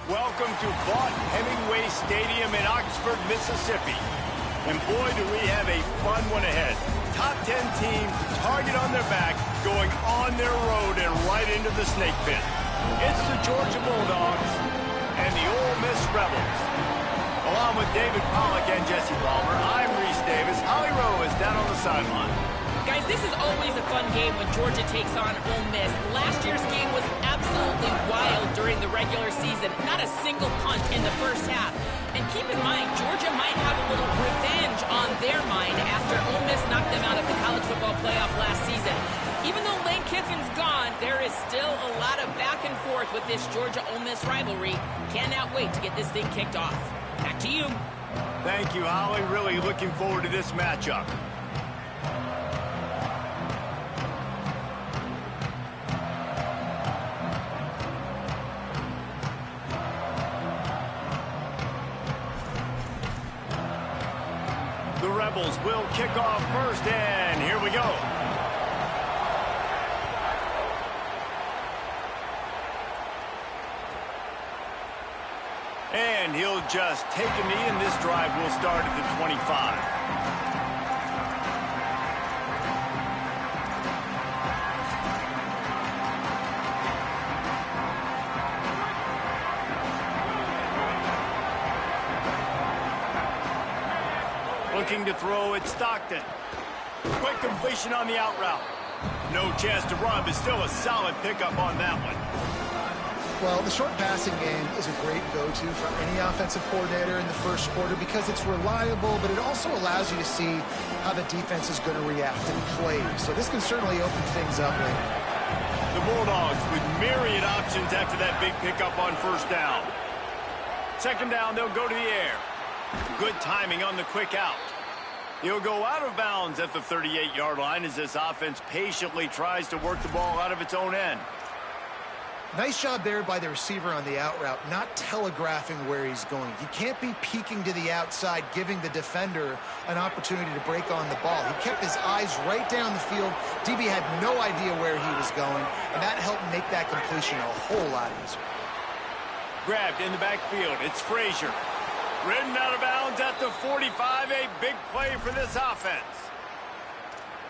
Welcome to Vaught Hemingway Stadium in Oxford, Mississippi. And boy, do we have a fun one ahead. Top 10 team, target on their back, going on their road and right into the snake pit. It's the Georgia Bulldogs and the Ole Miss Rebels. Along with David Pollack and Jesse Palmer, I'm Reese Davis. Holly Rowe is down on the sideline. Guys, this is always a fun game when Georgia takes on Ole Miss. Last year's game was absolutely wild during the regular season. Not a single punt in the first half. And keep in mind, Georgia might have a little revenge on their mind after Ole Miss knocked them out of the college football playoff last season. Even though Lane Kiffin's gone, there is still a lot of back and forth with this Georgia-Ole Miss rivalry. Cannot wait to get this thing kicked off. Back to you. Thank you, Holly. Really looking forward to this matchup. The Rebels will kick off first, and here we go. And he'll just take a knee, and this drive will start at the 25. Looking to throw at Stockton. Quick completion on the out route. No chance to run, but still a solid pickup on that one. Well, the short passing game is a great go-to for any offensive coordinator in the first quarter because it's reliable, but it also allows you to see how the defense is going to react and play. So this can certainly open things up later. The Bulldogs with myriad options after that big pickup on first down. Second down, they'll go to the air. Good timing on the quick out. He'll go out of bounds at the 38-yard line as this offense patiently tries to work the ball out of its own end. Nice job there by the receiver on the out route, not telegraphing where he's going. You can't be peeking to the outside, giving the defender an opportunity to break on the ball. He kept his eyes right down the field. DB had no idea where he was going, and that helped make that completion a whole lot easier. Grabbed in the backfield. It's Frazier. Ridden out of bounds at the 45. A big play for this offense.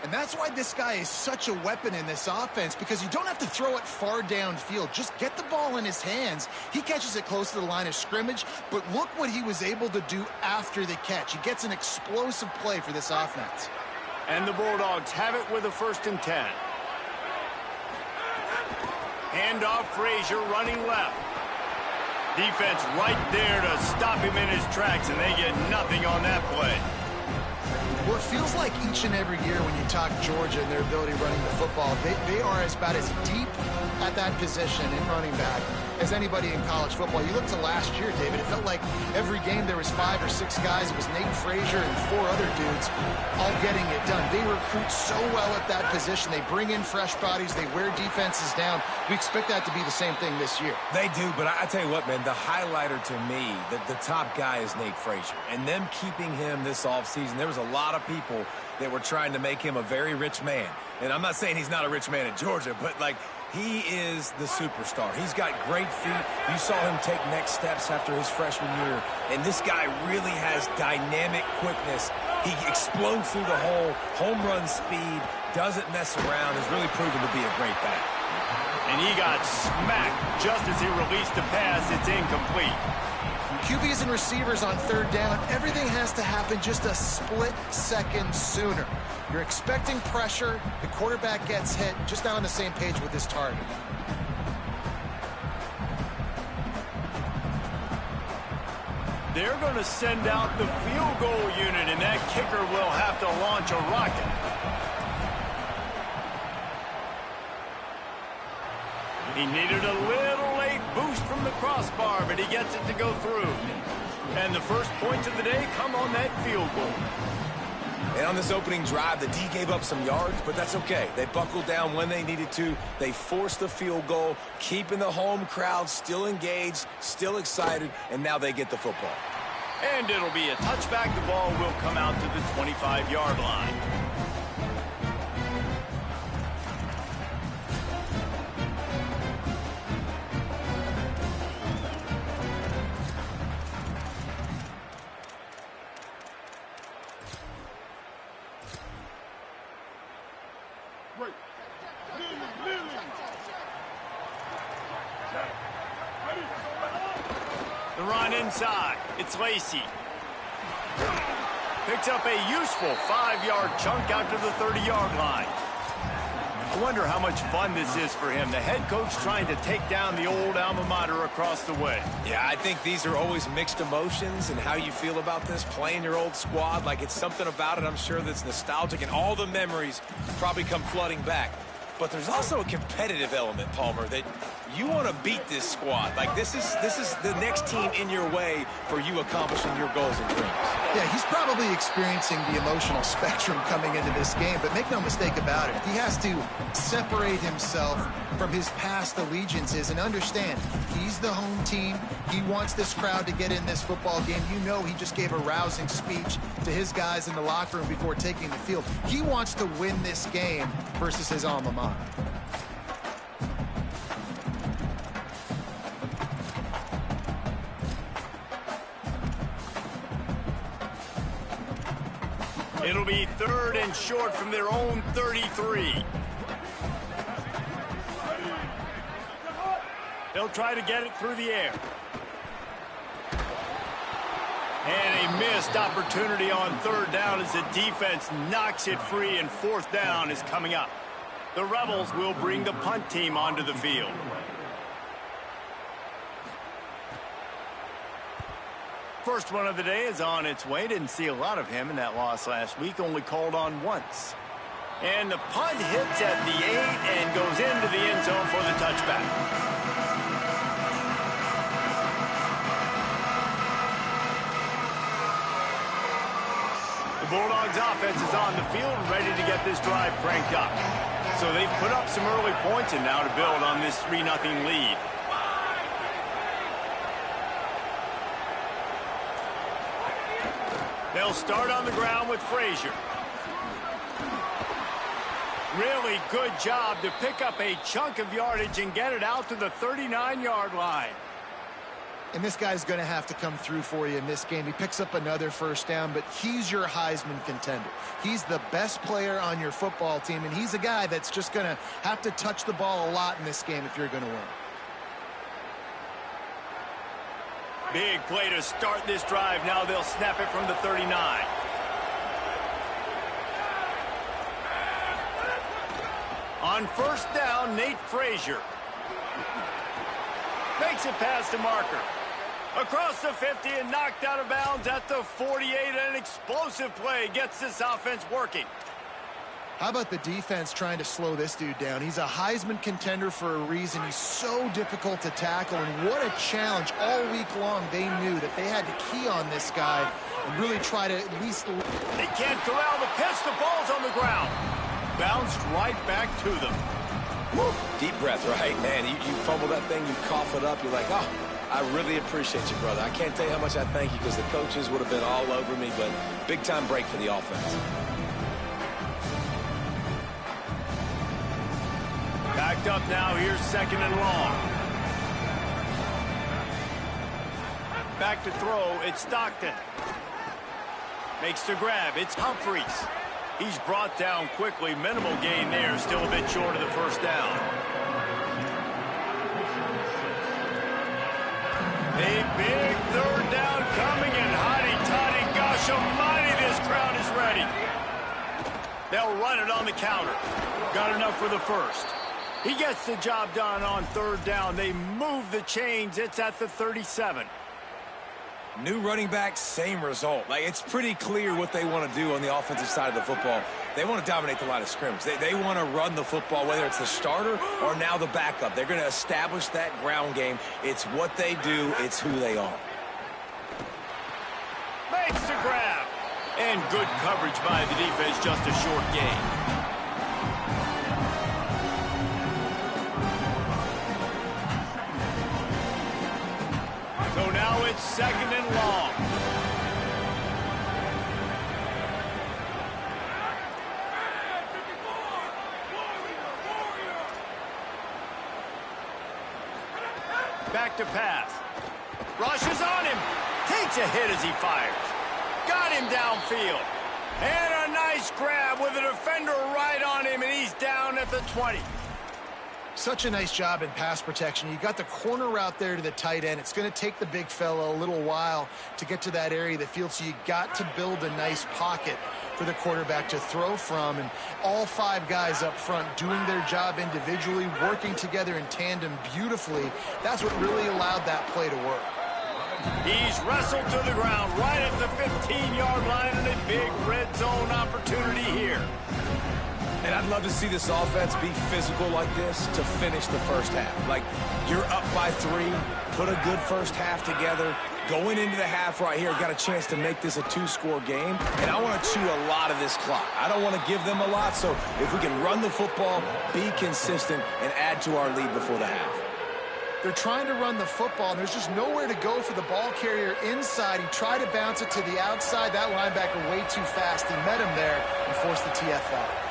And that's why this guy is such a weapon in this offense, because you don't have to throw it far downfield. Just get the ball in his hands. He catches it close to the line of scrimmage, but look what he was able to do after the catch. He gets an explosive play for this offense. And the Bulldogs have it with a 1st and 10. Handoff, Frazier running left. Defense right there to stop him in his tracks, and they get nothing on that play. Well, it feels like each and every year when you talk Georgia and their ability running the football, they are about as deep at that position in running back as anybody in college football. You look to last year, David, it felt like every game there was 5 or 6 guys. It was Nate Frazier and 4 other dudes all getting it done. They recruit so well at that position. They bring in fresh bodies. They wear defenses down. We expect that to be the same thing this year. They do, but I tell you what, man, the highlighter to me, the top guy is Nate Frazier. And them keeping him this offseason, there was a lot of people that were trying to make him a very rich man. And I'm not saying he's not a rich man at Georgia, but, like, he is the superstar. He's got great feet. You saw him take next steps after his freshman year. And this guy really has dynamic quickness. He explodes through the hole, home run speed, doesn't mess around, has really proven to be a great back. And he got smacked just as he released the pass. It's incomplete. QBs and receivers on 3rd down, everything has to happen just a split second sooner. You're expecting pressure, the quarterback gets hit, just not on the same page with his target. They're going to send out the field goal unit, and that kicker will have to launch a rocket. He needed a little late boost from the crossbar, but he gets it to go through. And the first points of the day come on that field goal. And on this opening drive, the D gave up some yards, but that's okay. They buckled down when they needed to. They forced the field goal, keeping the home crowd still engaged, still excited, and now they get the football. And it'll be a touchback. The ball will come out to the 25-yard line. The run inside. It's Lacey. Picks up a useful 5-yard chunk out to the 30-yard line. I wonder how much fun this is for him. The head coach trying to take down the old alma mater across the way. Yeah, I think these are always mixed emotions and how you feel about this, playing your old squad. Like, it's something about it, I'm sure, that's nostalgic, and all the memories probably come flooding back. But there's also a competitive element, Palmer, that you want to beat this squad. Like, this is the next team in your way for you accomplishing your goals and dreams. Yeah, he's probably experiencing the emotional spectrum coming into this game, but make no mistake about it. He has to separate himself from his past allegiances and understand he's the home team. He wants this crowd to get in this football game. You know, he just gave a rousing speech to his guys in the locker room before taking the field. He wants to win this game versus his alma mater. It'll be 3rd and short from their own 33. They'll try to get it through the air. And a missed opportunity on 3rd down as the defense knocks it free, and 4th down is coming up. The Rebels will bring the punt team onto the field. First one of the day is on its way. Didn't see a lot of him in that loss last week. Only called on once. And the punt hits at the 8 and goes into the end zone for the touchback. The Bulldogs offense is on the field, ready to get this drive cranked up. So they've put up some early points and now to build on this 3-0 lead. They'll start on the ground with Frazier. Really good job to pick up a chunk of yardage and get it out to the 39-yard line. And this guy's going to have to come through for you in this game. He picks up another 1st down, but he's your Heisman contender. He's the best player on your football team, and he's a guy that's just going to have to touch the ball a lot in this game if you're going to win. Big play to start this drive. Now they'll snap it from the 39. On 1st down, Nate Frazier makes it past the marker. Across the 50 and knocked out of bounds at the 48. An explosive play gets this offense working. How about the defense trying to slow this dude down? He's a Heisman contender for a reason. He's so difficult to tackle, and what a challenge. All week long, they knew that they had to key on this guy and really try to at least... They can't corral the pitch. The ball's on the ground. Bounced right back to them. Woo. Deep breath, right? Man, you fumble that thing, you cough it up, you're like, oh, I really appreciate you, brother. I can't tell you how much I thank you, because the coaches would have been all over me, but big-time break for the offense. Backed up now. Here's 2nd and long. Back to throw. It's Stockton. Makes the grab. It's Humphreys. He's brought down quickly. Minimal gain there. Still a bit short of the 1st down. A big 3rd down coming in. Hotty-toddy. Gosh almighty, this crowd is ready. They'll run it on the counter. Got enough for the 1st. He gets the job done on 3rd down. They move the chains. It's at the 37. New running back, same result. Like, it's pretty clear what they want to do on the offensive side of the football. They want to dominate the line of scrimmage. They want to run the football, whether it's the starter or now the backup. They're going to establish that ground game. It's what they do. It's who they are. Makes the grab. And good coverage by the defense. Just a short gain. So now it's 2nd and long. Back to pass. Rushes on him. Takes a hit as he fires. Got him downfield. And a nice grab with a defender right on him, and he's down at the 20. Such a nice job in pass protection. You got the corner route there to the tight end. It's going to take the big fella a little while to get to that area of the field, so you got to build a nice pocket for the quarterback to throw from. And all 5 guys up front doing their job individually, working together in tandem beautifully. That's what really allowed that play to work. He's wrestled to the ground right at the 15-yard line, and a big red zone opportunity here. And I'd love to see this offense be physical like this to finish the first half. Like, you're up by 3, put a good first half together. Going into the half right here, got a chance to make this a 2-score game. And I want to chew a lot of this clock. I don't want to give them a lot, so if we can run the football, be consistent, and add to our lead before the half. They're trying to run the football, and there's just nowhere to go for the ball carrier inside. He tried to bounce it to the outside. That linebacker way too fast. He met him there and forced the TFL.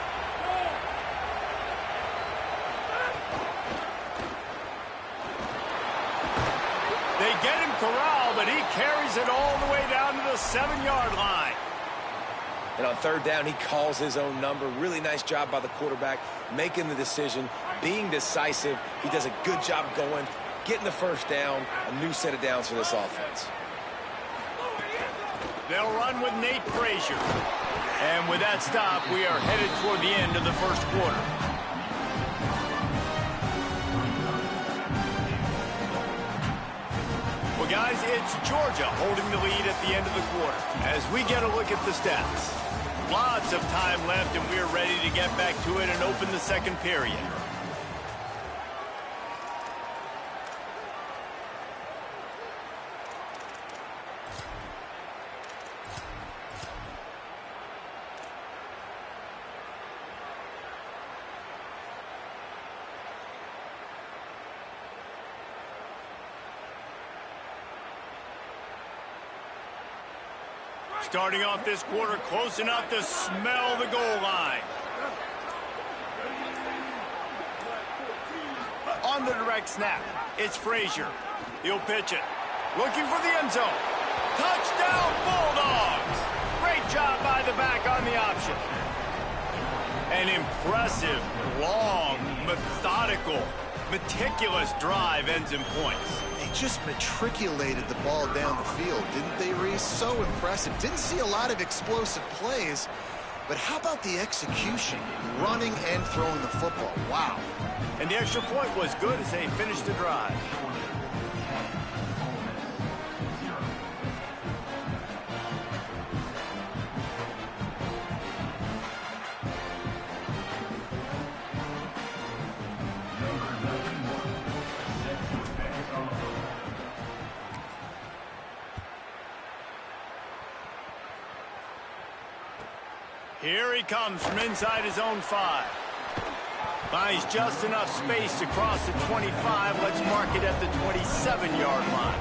They get him corralled, but he carries it all the way down to the 7-yard line. And on 3rd down, he calls his own number. Really nice job by the quarterback, making the decision, being decisive. He does a good job going, getting the first down, a new set of downs for this offense. They'll run with Nate Frazier. And with that stop, we are headed toward the end of the first quarter. Well, guys, it's Georgia holding the lead at the end of the quarter. As we get a look at the stats, lots of time left, and we're ready to get back to it and open the second period. Starting off this quarter close enough to smell the goal line. On the direct snap, it's Frazier. He'll pitch it. Looking for the end zone. Touchdown, Bulldogs! Great job by the back on the option. An impressive, long, methodical, meticulous drive ends in points. They just matriculated the ball down the field, didn't they, Reese? So impressive. Didn't see a lot of explosive plays, but how about the execution? Running and throwing the football. Wow. And the extra point was good as they finished the drive. Here he comes from inside his own 5. Finds just enough space to cross the 25. Let's mark it at the 27-yard line.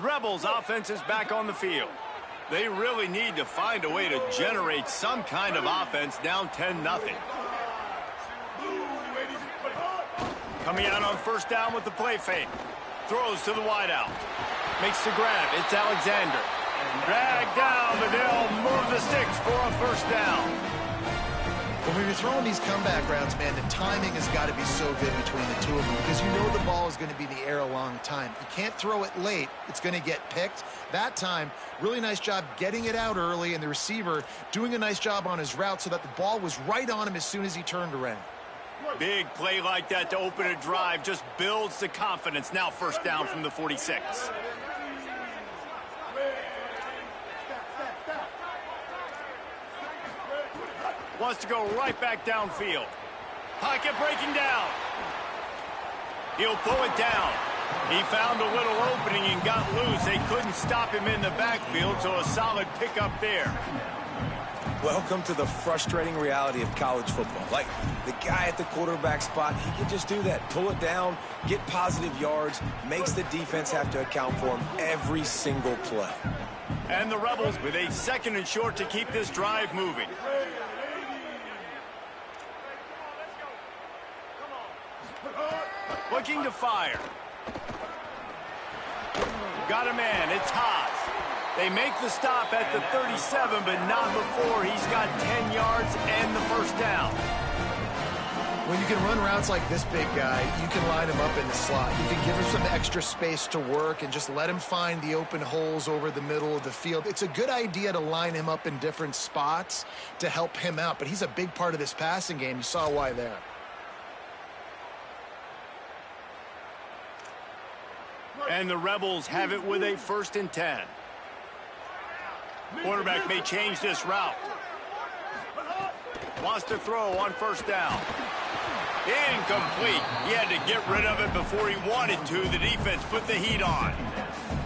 Rebels offense is back on the field. They really need to find a way to generate some kind of offense down 10-0. Coming out on first down with the play fake. Throws to the wideout. Makes the grab. It's Alexander. Dragged down, but they'll move the sticks for a first down. When you're throwing these comeback routes, man, the timing has got to be so good between the two of them because you know the ball is going to be in the air a long time. You can't throw it late. It's going to get picked. That time, really nice job getting it out early, and the receiver doing a nice job on his route so that the ball was right on him as soon as he turned around. Big play like that to open a drive just builds the confidence. Now first down from the 46. Wants to go right back downfield. Pocket breaking down. He'll pull it down. He found a little opening and got loose. They couldn't stop him in the backfield, so a solid pickup there. Welcome to the frustrating reality of college football. Like, the guy at the quarterback spot, he can just do that. Pull it down, get positive yards, makes the defense have to account for him every single play. And the Rebels with a 2nd and short to keep this drive moving. Looking to fire. Got a man. It's Haas. They make the stop at the 37, but not before he's got 10 yards and the first down. When you can run routes like this big guy, you can line him up in the slot. You can give him some extra space to work and just let him find the open holes over the middle of the field. It's a good idea to line him up in different spots to help him out, but he's a big part of this passing game. You saw why there. And the Rebels have it with a 1st and 10. Quarterback may change this route. Wants to throw on 1st down. Incomplete. He had to get rid of it before he wanted to. The defense put the heat on.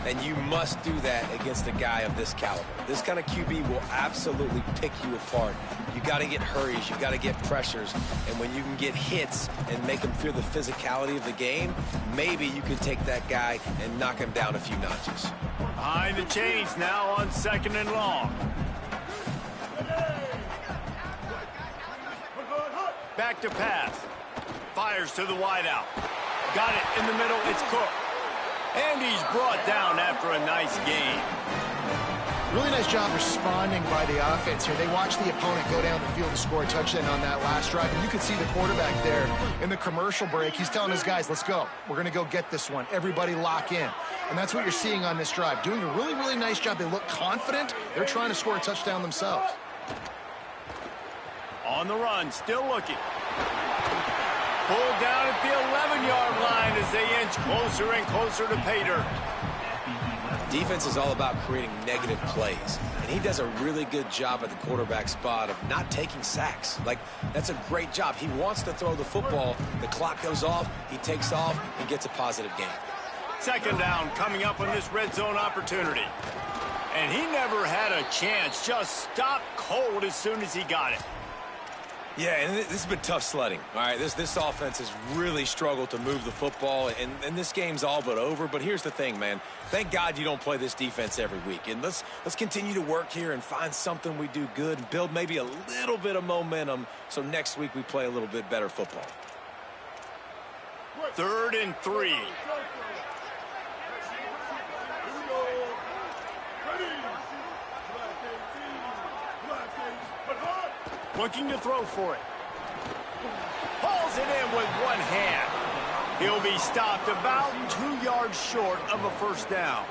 And you must do that against a guy of this caliber. This kind of QB will absolutely pick you apart. You got to get hurries. You got to get pressures. And when you can get hits and make him feel the physicality of the game, maybe you can take that guy and knock him down a few notches. Behind the chains now on 2nd and long. Back to pass. Fires to the wideout. Got it in the middle. It's Cook. And he's brought down after a nice gain. Really nice job responding by the offense here. They watched the opponent go down the field and score a touchdown on that last drive. And you could see the quarterback there in the commercial break. He's telling his guys, let's go. We're going to go get this one. Everybody lock in. And that's what you're seeing on this drive. Doing a really, really nice job. They look confident. They're trying to score a touchdown themselves. On the run, still looking. Pulled down at the 11-yard line as they inch closer and closer to pay dirt. Defense is all about creating negative plays, and he does a really good job at the quarterback spot of not taking sacks. Like, that's a great job. He wants to throw the football. The clock goes off. He takes off and gets a positive gain. 2nd down coming up on this red zone opportunity. And he never had a chance. Just stopped cold as soon as he got it. Yeah, and this has been tough sledding. All right, this offense has really struggled to move the football, and this game's all but over. But here's the thing, man. Thank God you don't play this defense every week. And let's continue to work here and find something we do good and build maybe a little bit of momentum so next week we play a little bit better football. 3rd and 3. Looking to throw for it. Pulls it in with one hand. He'll be stopped about 2 yards short of a 1st down.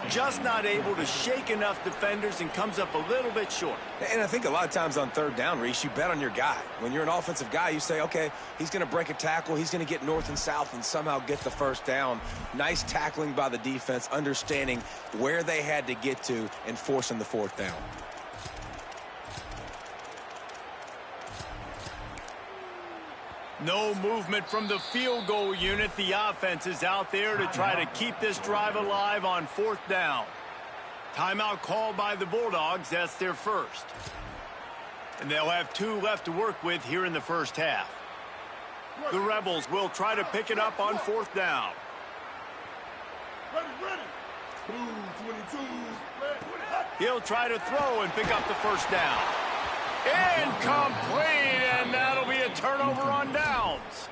Just not able to shake enough defenders and comes up a little bit short. And I think a lot of times on 3rd down, Reese, you bet on your guy. When you're an offensive guy, you say, okay, he's going to break a tackle. He's going to get north and south and somehow get the 1st down. Nice tackling by the defense, understanding where they had to get to and forcing the 4th down. No movement from the field goal unit. The offense is out there to try to keep this drive alive on 4th down. Timeout called by the Bulldogs. That's their first. And they'll have 2 left to work with here in the 1st half. The Rebels will try to pick it up on 4th down. He'll try to throw and pick up the 1st down. Incomplete, and that'll be a turnover on downs.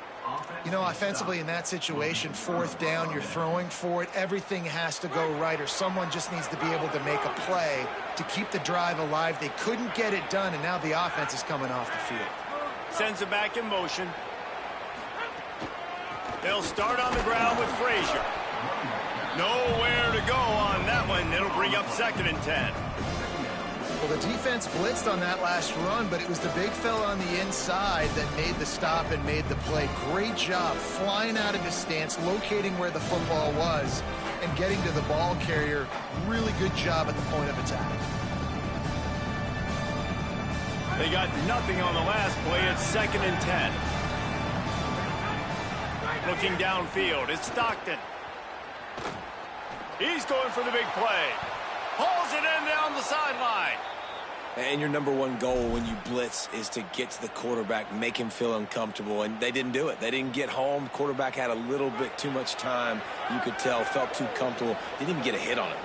You know, offensively in that situation, 4th down, you're throwing for it. Everything has to go right, or someone just needs to be able to make a play to keep the drive alive. They couldn't get it done, and now the offense is coming off the field. Sends it back in motion. They'll start on the ground with Frazier. Nowhere to go on that one. It'll bring up 2nd and 10. Well, the defense blitzed on that last run, but it was the big fella on the inside that made the stop and made the play. Great job flying out of his stance, locating where the football was, and getting to the ball carrier. Really good job at the point of attack. They got nothing on the last play. It's 2nd and 10. Looking downfield, it's Stockton. He's going for the big play. Pulls it in down the sideline. And your number one goal when you blitz is to get to the quarterback, make him feel uncomfortable, and they didn't do it. They didn't get home. Quarterback had a little bit too much time. You could tell, felt too comfortable. Didn't even get a hit on him.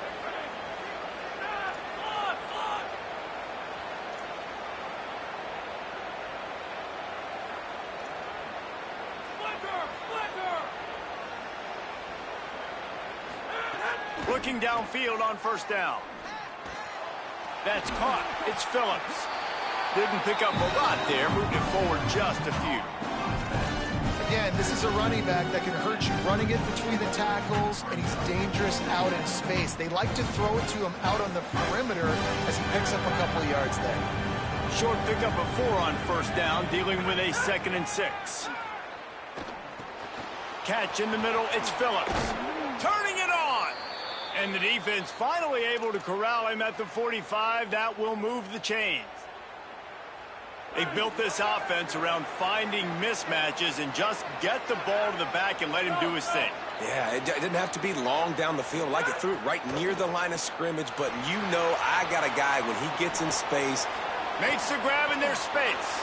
Looking downfield on first down. That's caught. It's Phillips. Didn't pick up a lot there, moved it forward just a few. Again, this is a running back that can hurt you running it between the tackles, and he's dangerous out in space. They like to throw it to him out on the perimeter as he picks up a couple of yards there. Short pickup of 4 on first down, dealing with a 2nd and 6. Catch in the middle, it's Phillips. Turning it on! And the defense finally able to corral him at the 45. That will move the chains. They built this offense around finding mismatches and just get the ball to the back and let him do his thing. Yeah, it didn't have to be long down the field. Like it threw it right near the line of scrimmage, but you know I got a guy when he gets in space. Makes the grab in their space.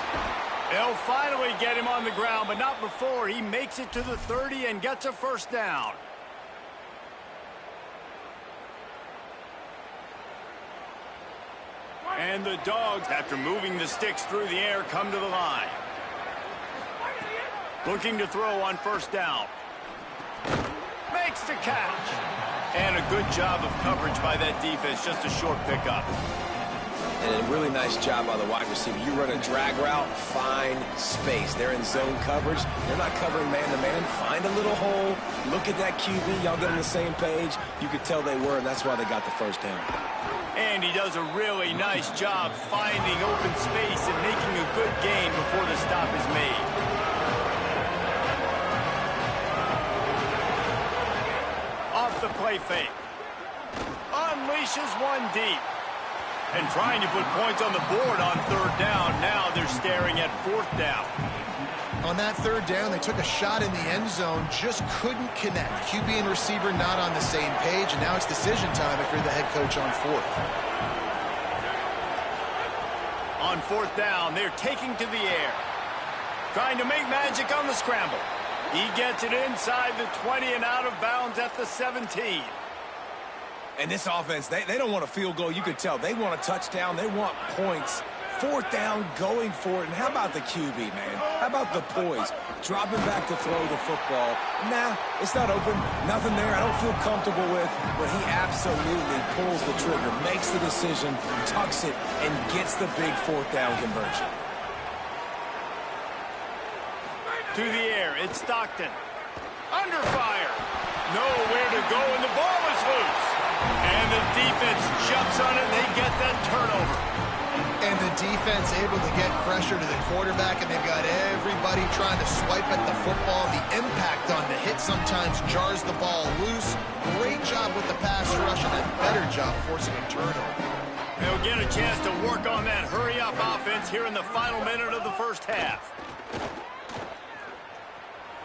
They'll finally get him on the ground, but not before he makes it to the 30 and gets a first down. And the Dogs, after moving the sticks through the air, come to the line. Looking to throw on first down. Makes the catch. And a good job of coverage by that defense, just a short pickup. And a really nice job by the wide receiver. You run a drag route, find space. They're in zone coverage. They're not covering man-to-man. Find a little hole. Look at that QB. Y'all get on the same page. You could tell they were, and that's why they got the first down. And he does a really nice job finding open space and making a good gain before the stop is made. Off the play fake. Unleashes one deep. And trying to put points on the board on third down. Now they're staring at fourth down. On that third down, they took a shot in the end zone, just couldn't connect. QB and receiver not on the same page, and now it's decision time if you're the head coach on fourth. On fourth down, they're taking to the air. Trying to make magic on the scramble. He gets it inside the 20 and out of bounds at the 17. And this offense, they don't want a field goal. You can tell they want a touchdown. They want points. Fourth down, going for it. And how about the QB, man? How about the poise? Dropping back to throw the football. Nah, it's not open. Nothing there I don't feel comfortable with. But he absolutely pulls the trigger, makes the decision, tucks it, and gets the big fourth down conversion. To the air, it's Stockton. Under fire. Nowhere to go, and the ball is loose. And the defense jumps on it, and they get that turnover. And the defense able to get pressure to the quarterback, and they've got everybody trying to swipe at the football. The impact on the hit sometimes jars the ball loose. Great job with the pass rush, and a better job forcing a turnover. They'll get a chance to work on that hurry-up offense here in the final minute of the first half.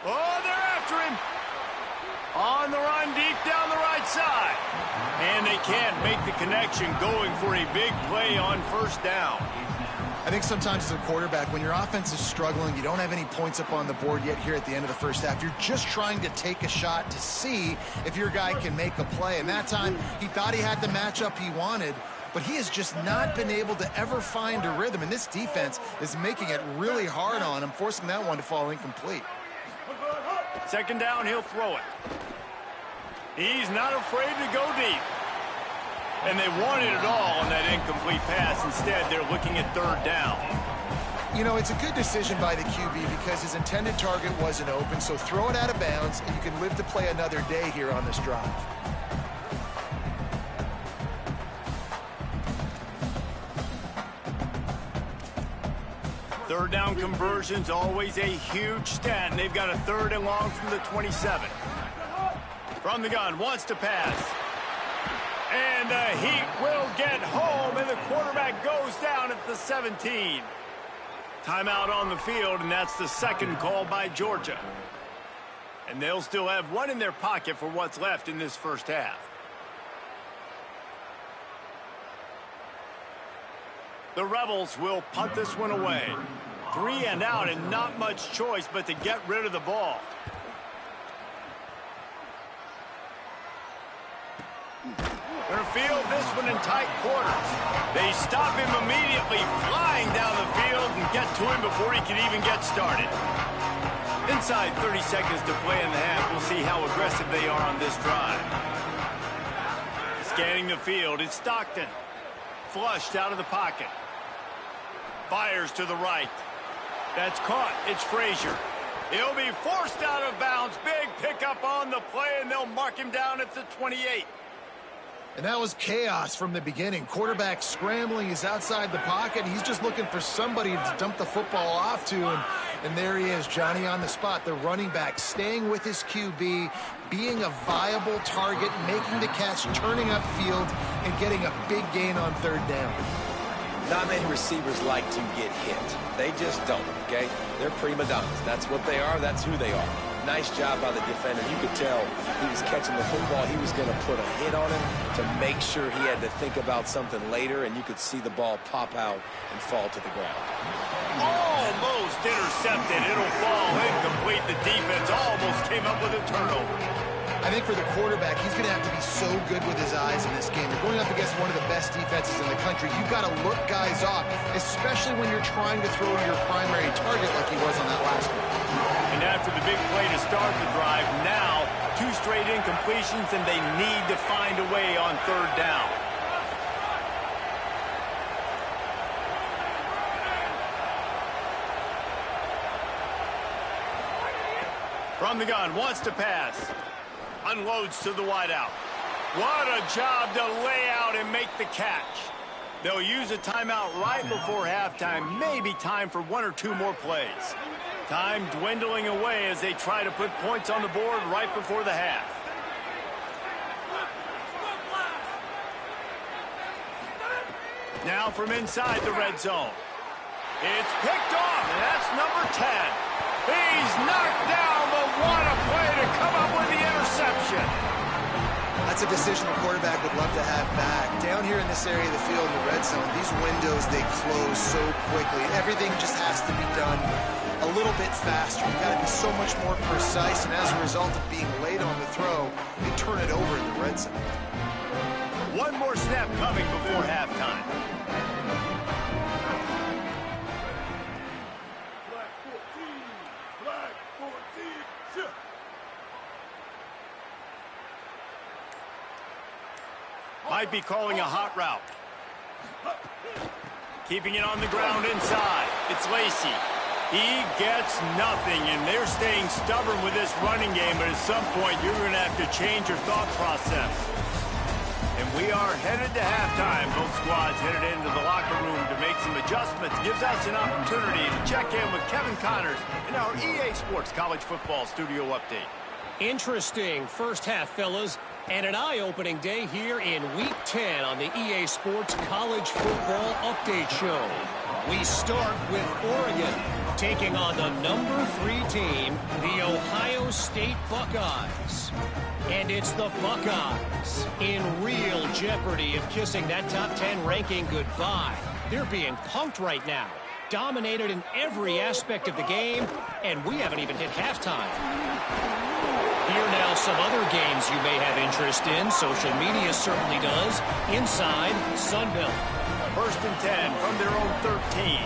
Oh, they're after him. On the run deep down the right side. And they can't make the connection, going for a big play on first down. I think sometimes as a quarterback, when your offense is struggling, you don't have any points up on the board yet here at the end of the first half. You're just trying to take a shot to see if your guy can make a play. And that time, he thought he had the matchup he wanted, but he has just not been able to ever find a rhythm. And this defense is making it really hard on him, forcing that one to fall incomplete. Second down, he'll throw it. He's not afraid to go deep. And they wanted it all on that incomplete pass. Instead, they're looking at third down. You know, it's a good decision by the QB because his intended target wasn't open, so throw it out of bounds, and you can live to play another day here on this drive. Third down conversion's always a huge stat, and they've got a third and long from the 27. From the gun, wants to pass. And the Heat will get home, and the quarterback goes down at the 17. Timeout on the field, and that's the second call by Georgia. And they'll still have one in their pocket for what's left in this first half. The Rebels will punt this one away. 3 and out, and not much choice but to get rid of the ball. They're field this one in tight quarters. They stop him immediately, flying down the field, and get to him before he can even get started. Inside 30 seconds to play in the half. We'll see how aggressive they are on this drive. Scanning the field, it's Stockton. Flushed out of the pocket. Fires to the right. That's caught. It's Frazier. He'll be forced out of bounds. Big pickup on the play, and they'll mark him down at the 28. And that was chaos from the beginning. Quarterback scrambling. He's outside the pocket. He's just looking for somebody to dump the football off to. And there he is, Johnny on the spot. The running back staying with his QB, being a viable target, making the catch, turning upfield, and getting a big gain on third down. Not many receivers like to get hit. They just don't, okay? They're prima donnas. That's what they are. That's who they are. Nice job by the defender. You could tell he was catching the football. He was going to put a hit on him to make sure he had to think about something later, and you could see the ball pop out and fall to the ground. Almost intercepted. It'll fall incomplete. The defense almost came up with a turnover. I think for the quarterback, he's going to have to be so good with his eyes in this game. You're going up against one of the best defenses in the country. You've got to look guys off, especially when you're trying to throw to your primary target like he was on that last one. And after the big play to start the drive, now 2 straight incompletions, and they need to find a way on third down. From the gun, wants to pass. Unloads to the wideout. What a job to lay out and make the catch. They'll use a timeout right before halftime. Maybe time for 1 or 2 more plays. Time dwindling away as they try to put points on the board right before the half. Now from inside the red zone. It's picked off, and that's number 10. He's knocked down, but what a play to come up with the interception. That's a decision a quarterback would love to have back. Down here in this area of the field in the red zone, these windows, they close so quickly. Everything just has to be done a little bit faster. You've got to be so much more precise, and as a result of being late on the throw, they turn it over in the red zone. One more snap coming before halftime. Might be calling a hot route. Keeping it on the ground inside. It's Lacy. He gets nothing, and they're staying stubborn with this running game, but at some point you're going to have to change your thought process. And we are headed to halftime. Both squads headed into the locker room to make some adjustments. Gives us an opportunity to check in with Kevin Connors in our EA Sports College Football Studio Update. Interesting first half, fellas, and an eye-opening day here in Week 10 on the EA Sports College Football Update Show. We start with Oregon taking on the number 3 team, the Ohio State Buckeyes. And it's the Buckeyes in real jeopardy of kissing that top 10 ranking goodbye. They're being punked right now, dominated in every aspect of the game, and we haven't even hit halftime. Here now some other games you may have interest in. Social media certainly does. Inside Sunbelt. 1st and 10 from their own 13.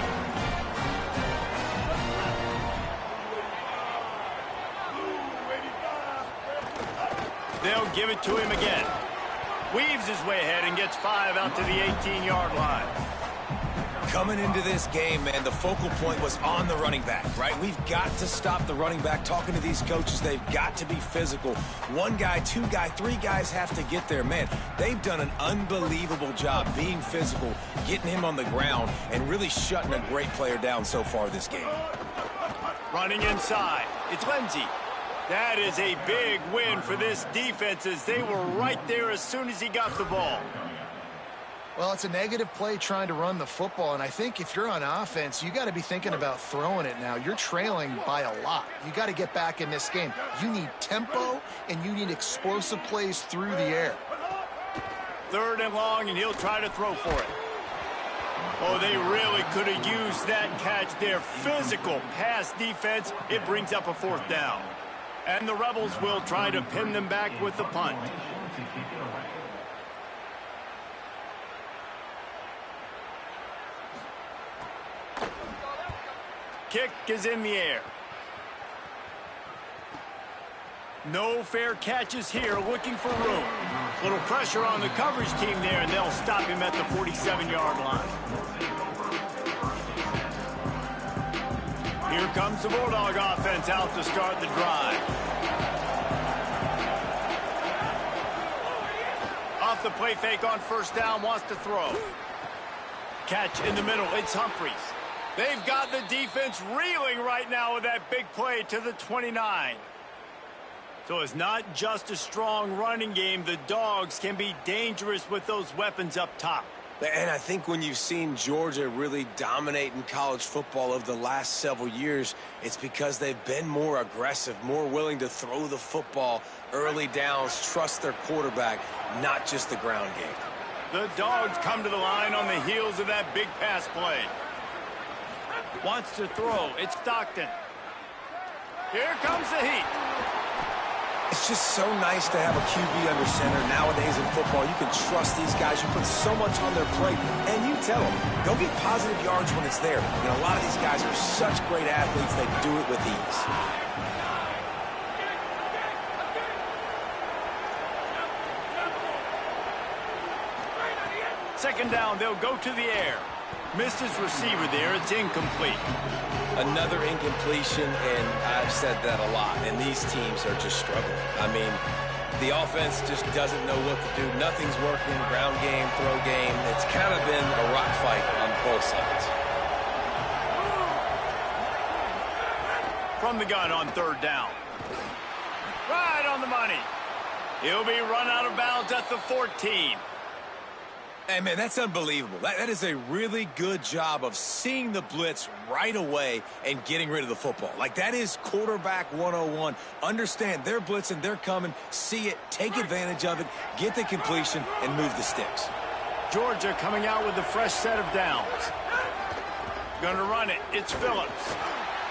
They'll give it to him again. Weaves his way ahead and gets 5 out to the 18-yard line. Coming into this game, man, the focal point was on the running back, right? We've got to stop the running back. Talking to these coaches, they've got to be physical. 1 guy, 2 guy, 3 guys have to get there. Man, they've done an unbelievable job being physical, getting him on the ground, and really shutting a great player down so far this game. Running inside, it's Lindsey. That is a big win for this defense as they were right there as soon as he got the ball. Well, it's a negative play trying to run the football, and I think if you're on offense, you got to be thinking about throwing it now. You're trailing by a lot. You got to get back in this game. You need tempo, and you need explosive plays through the air. 3rd and long, and he'll try to throw for it. Oh, they really could have used that catch there. Physical pass defense. It brings up a 4th down. And the Rebels will try to pin them back with the punt. Kick is in the air. No fair catches here, looking for room. Little pressure on the coverage team there, and they'll stop him at the 47-yard line. Here comes the Bulldog offense out to start the drive. Off the play fake on first down, wants to throw. Catch in the middle, it's Humphries. They've got the defense reeling right now with that big play to the 29. So it's not just a strong running game. The Dogs can be dangerous with those weapons up top. And I think when you've seen Georgia really dominate in college football over the last several years, it's because they've been more aggressive, more willing to throw the football, early downs, trust their quarterback, not just the ground game. The Dogs come to the line on the heels of that big pass play. Wants to throw. It's Stockton. Here comes the heat. It's just so nice to have a QB under center. Nowadays in football, you can trust these guys. You put so much on their plate, and you tell them, go get positive yards when it's there. You know, a lot of these guys are such great athletes, they do it with ease. Second down, they'll go to the air. Missed his receiver there. It's incomplete. Another incompletion, and I've said that a lot, and these teams are just struggling. I mean, the offense just doesn't know what to do. Nothing's working, ground game, throw game. It's kind of been a rock fight on both sides. From the gun on third down. Right on the money. He'll be run out of bounds at the 14. Hey, man, that's unbelievable. That is a really good job of seeing the blitz right away and getting rid of the football. Like, that is quarterback 101. Understand they're blitzing, they're coming, see it, take advantage of it, get the completion, and move the sticks. Georgia coming out with a fresh set of downs. Gonna run it. It's Phillips.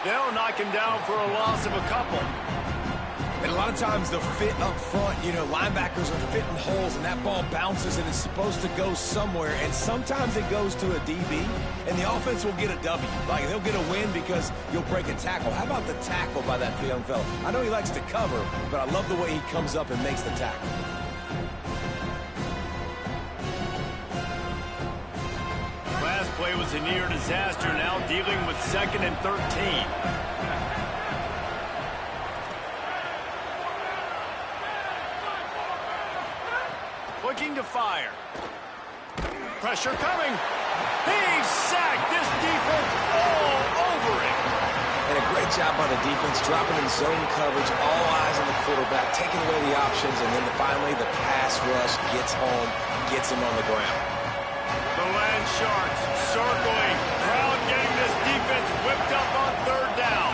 They'll knock him down for a loss of a couple. And a lot of times the fit up front, you know, linebackers are fitting holes, and that ball bounces, and it's supposed to go somewhere. And sometimes it goes to a DB, and the offense will get a W. Like, they'll get a win because you'll break a tackle. How about the tackle by that young fella? I know he likes to cover, but I love the way he comes up and makes the tackle. Last play was a near disaster, now dealing with 2nd and 13. Looking to fire. Pressure coming. He's sacked. This defense all over it. And a great job by the defense, dropping in zone coverage, all eyes on the quarterback, taking away the options, and then finally the pass rush gets home, gets him on the ground. The Land Sharks circling. Crowd getting this defense whipped up on third down.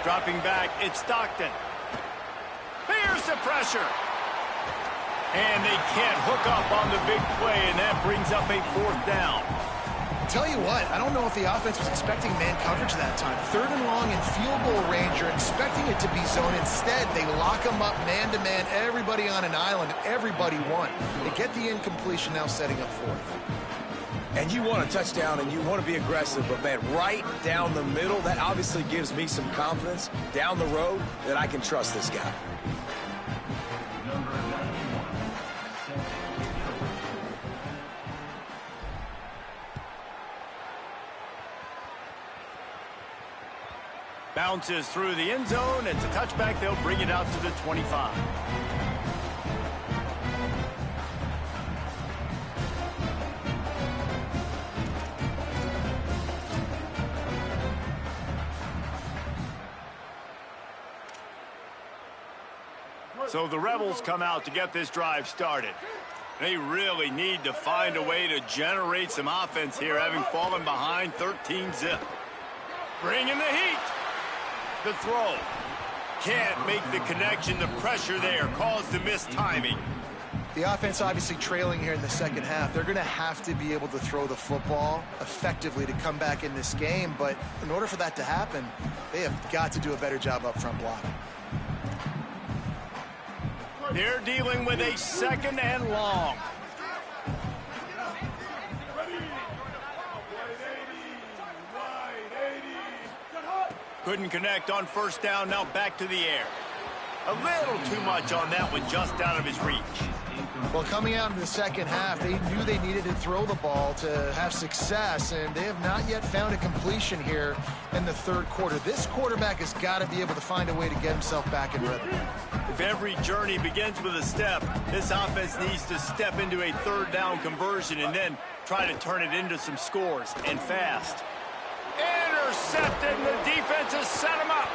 Dropping back, it's Stockton. Here's the pressure. And they can't hook up on the big play, and that brings up a 4th down. Tell you what, I don't know if the offense was expecting man coverage that time. 3rd and long in field goal range, you're expecting it to be zone. Instead, they lock them up man-to-man, everybody on an island, everybody won. They get the incompletion, now setting up 4th. And you want a touchdown, and you want to be aggressive, but, man, right down the middle, that obviously gives me some confidence down the road that I can trust this guy. Bounces through the end zone. It's a touchback. They'll bring it out to the 25. So the Rebels come out to get this drive started. They really need to find a way to generate some offense here, having fallen behind 13-zip. Bringing the heat. The throw. Can't make the connection. The pressure there caused the missed timing. The offense obviously trailing here in the second half. They're going to have to be able to throw the football effectively to come back in this game. But in order for that to happen, they have got to do a better job up front blocking. They're dealing with a 2nd and long. Couldn't connect on first down, now back to the air. A little too much on that one, just out of his reach. Well, coming out in the second half, they knew they needed to throw the ball to have success, and they have not yet found a completion here in the third quarter. This quarterback has got to be able to find a way to get himself back in rhythm. If every journey begins with a step, this offense needs to step into a third down conversion and then try to turn it into some scores, and fast. Intercepted, and the defense has set him up.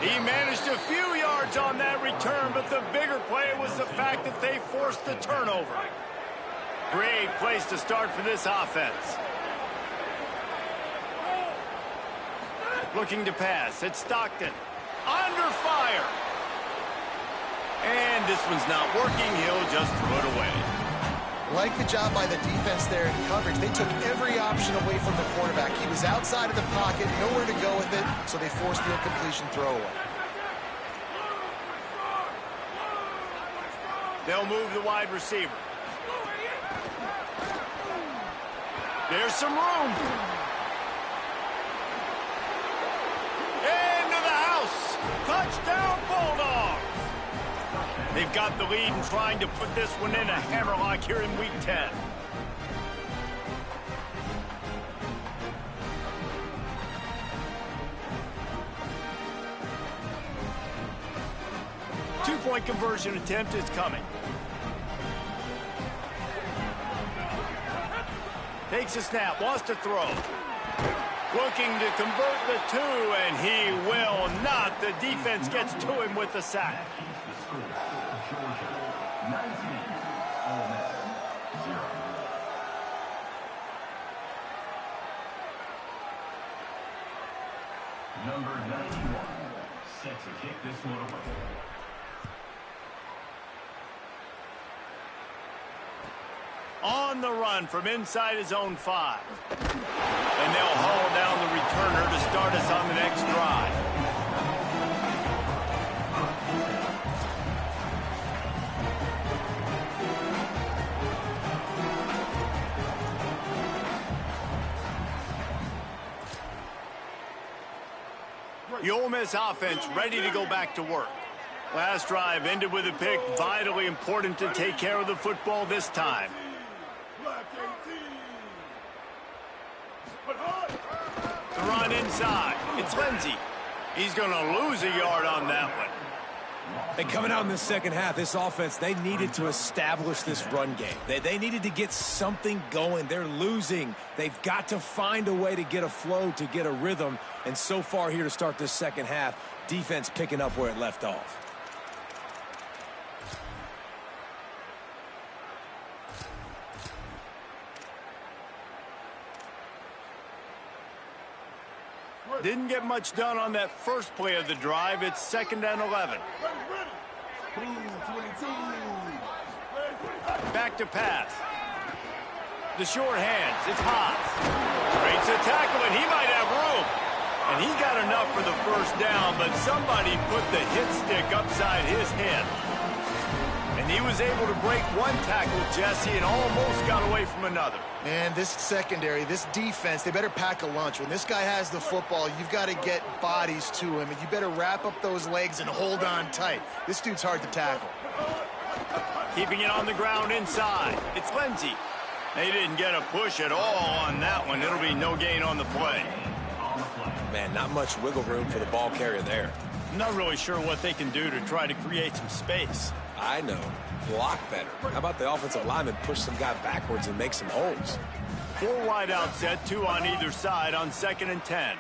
He managed a few yards on that return, but the bigger play was the fact that they forced the turnover. Great place to start for this offense. Looking to pass. It's Stockton. Under fire. And this one's not working. He'll just throw it away. Like the job by the defense there in coverage. They took every option away from the quarterback. He was outside of the pocket, nowhere to go with it, so they forced the incompletion throwaway. They'll move the wide receiver. There's some room. Into the house. Touchdown, Bulldog. They've got the lead and trying to put this one in a hammerlock here in Week 10. Two-point conversion attempt is coming. Takes a snap, wants to throw. Looking to convert the two, and he will not. The defense gets to him with the sack. Number 91, set to kick this one away. On the run from inside his own 5. And they'll haul down the returner to start us on the next drive. The Ole Miss offense ready to go back to work. Last drive ended with a pick. Vitally important to take care of the football this time. The run inside. It's Lindsey. He's going to lose a yard on that one. And coming out in the second half, this offense, they needed to establish this run game. They needed to get something going. They're losing. They've got to find a way to get a flow, to get a rhythm. And so far here to start this second half, defense picking up where it left off. Didn't get much done on that first play of the drive. It's 2nd and 11. Back to pass. The short hands. It's Haas. Breaks a tackle, and he might have room. And he got enough for the first down, but somebody put the hit stick upside his head. And he was able to break one tackle, Jesse, and almost got away from another. And this secondary, this defense, they better pack a lunch. When this guy has the football, you've got to get bodies to him, and you better wrap up those legs and hold on tight. This dude's hard to tackle. Keeping it on the ground inside. It's Lindsey. They didn't get a push at all on that one. It'll be no gain on the play. Man, not much wiggle room for the ball carrier there. I'm not really sure what they can do to try to create some space. I know. Block better. How about the offensive lineman push some guy backwards and make some holes? 4 wide out set, 2 on either side on 2nd and 10.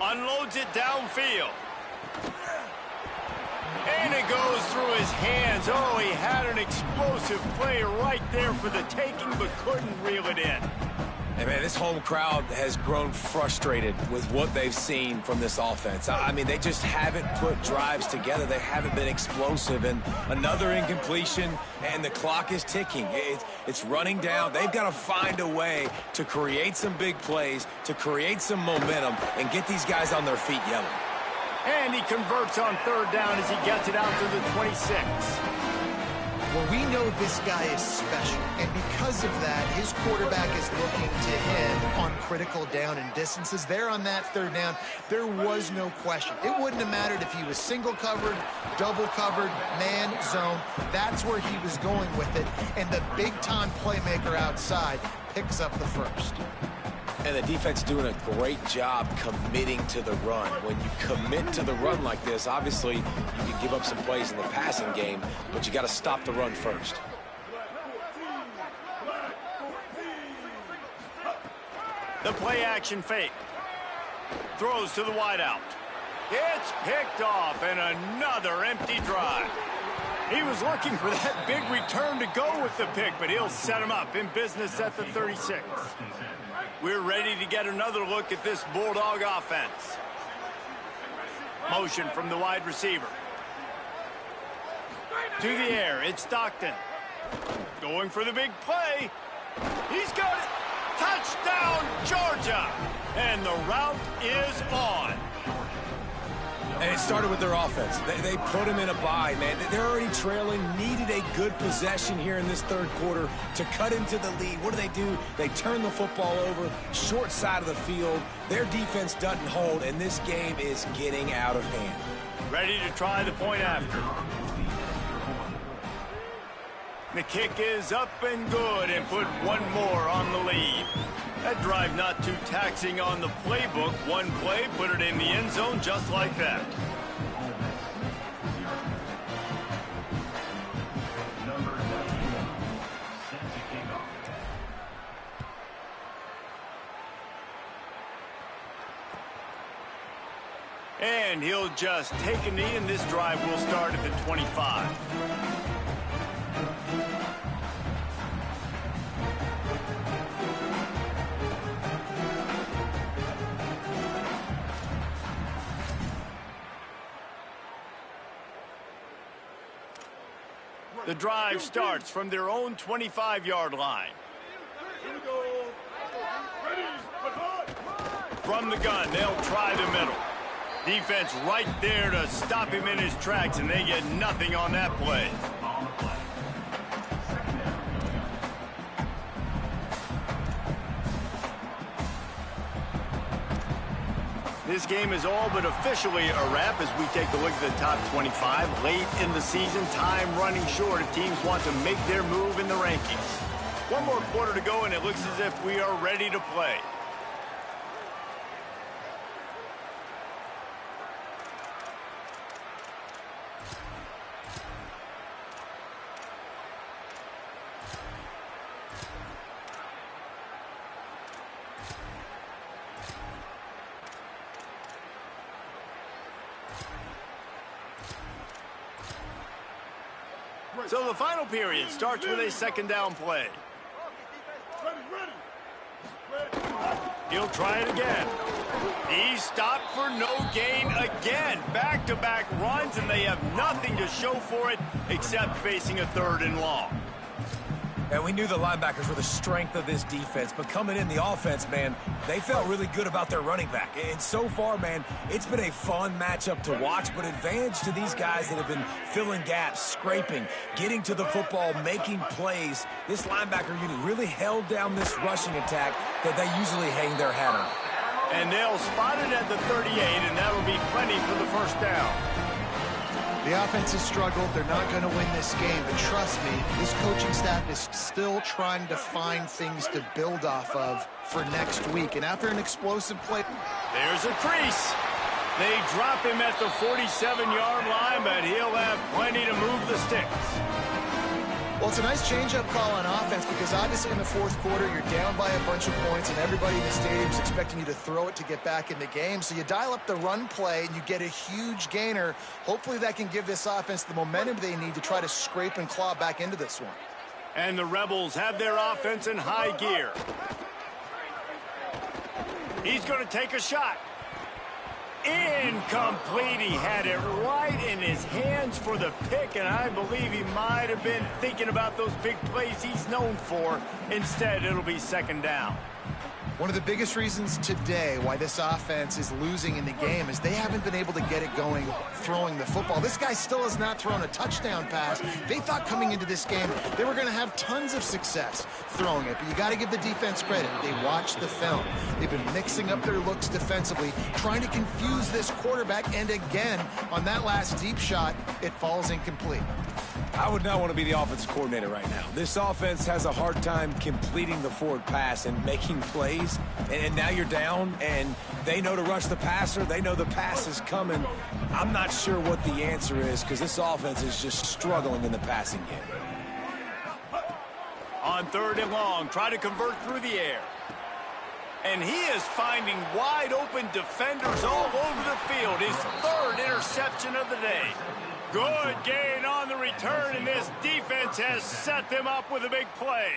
Unloads it downfield. And it goes through his hands. Oh, he had an explosive play right there for the taking, but couldn't reel it in. Hey, man, this home crowd has grown frustrated with what they've seen from this offense. I mean, they just haven't put drives together. They haven't been explosive. And another incompletion, and the clock is ticking. It's running down. They've got to find a way to create some big plays, to create some momentum, and get these guys on their feet yelling. And he converts on 3rd down as he gets it out to the 26. Well, we know this guy is special, and because of that, his quarterback is looking to him on critical down and distances. There on that third down, there was no question. It wouldn't have mattered if he was single covered, double covered, man, zone. That's where he was going with it, and the big-time playmaker outside picks up the first. And the defense doing a great job committing to the run. When you commit to the run like this, obviously you can give up some plays in the passing game, but you got to stop the run first. The play action fake. Throws to the wideout. It's picked off, and another empty drive. He was looking for that big return to go with the pick, but he'll set him up in business at the 36. We're ready to get another look at this Bulldog offense. Motion from the wide receiver. To the air, it's Stockton. Going for the big play. He's got it. Touchdown, Georgia. And the route is on. And it started with their offense. They put him in a bye, man. They're already trailing, needed a good possession here in this third quarter to cut into the lead. What do? They turn the football over, short side of the field. Their defense doesn't hold, and this game is getting out of hand. Ready to try the point after. The kick is up and good, and put one more on the lead. That drive not too taxing on the playbook. One play, put it in the end zone just like that. Number 91, set to kick off. And he'll just take a knee, and this drive will start at the 25. The drive starts from their own 25-yard line. From the gun, they'll try the middle. Defense right there to stop him in his tracks, and they get nothing on that play. This game is all but officially a wrap as we take a look at the top 25. Late in the season, time running short if teams want to make their move in the rankings. One more quarter to go, and it looks as if we are ready to play. So the final period starts with a second down play. He'll try it again. He's stopped for no gain again. Back-to-back runs, and they have nothing to show for it except facing a third and long. And we knew the linebackers were the strength of this defense, but coming in the offense, man, they felt really good about their running back. And so far, man, it's been a fun matchup to watch, but advantage to these guys that have been filling gaps, scraping, getting to the football, making plays. This linebacker unit really held down this rushing attack that they usually hang their hat on. And they'll spot it at the 38, and that'll be plenty for the first down. The offense has struggled. They're not going to win this game, but trust me, this coaching staff is still trying to find things to build off of for next week. And after an explosive play... There's a crease. They drop him at the 47-yard line, but he'll have plenty to move the sticks. Well, it's a nice change-up call on offense because obviously in the fourth quarter, you're down by a bunch of points and everybody in the stadium is expecting you to throw it to get back in the game. So you dial up the run play and you get a huge gainer. Hopefully that can give this offense the momentum they need to try to scrape and claw back into this one. And the Rebels have their offense in high gear. He's going to take a shot. Incomplete. He had it right in his hands for the pick, and I believe he might have been thinking about those big plays he's known for. Instead, it'll be second down. One of the biggest reasons today why this offense is losing in the game is they haven't been able to get it going throwing the football. This guy still has not thrown a touchdown pass. They thought coming into this game they were going to have tons of success throwing it, but you got to give the defense credit. They watched the film. They've been mixing up their looks defensively, trying to confuse this quarterback, and again, on that last deep shot, it falls incomplete. I would not want to be the offensive coordinator right now. This offense has a hard time completing the forward pass and making plays. And now you're down, and they know to rush the passer. They know the pass is coming. I'm not sure what the answer is because this offense is just struggling in the passing game. On 3rd and long, try to convert through the air. And he is finding wide open defenders all over the field. His 3rd interception of the day. Good gain on the return, and this defense has set them up with a big play.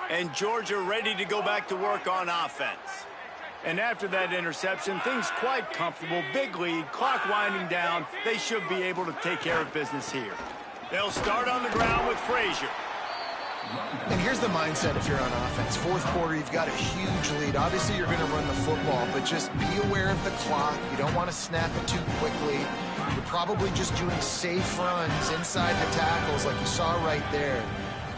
And Georgia ready to go back to work on offense. And after that interception, things quite comfortable. Big lead, clock winding down. They should be able to take care of business here. They'll start on the ground with Frazier. And here's the mindset if you're on offense. 4th quarter, you've got a huge lead. Obviously, you're going to run the football, but just be aware of the clock. You don't want to snap it too quickly. You're probably just doing safe runs inside the tackles like you saw right there.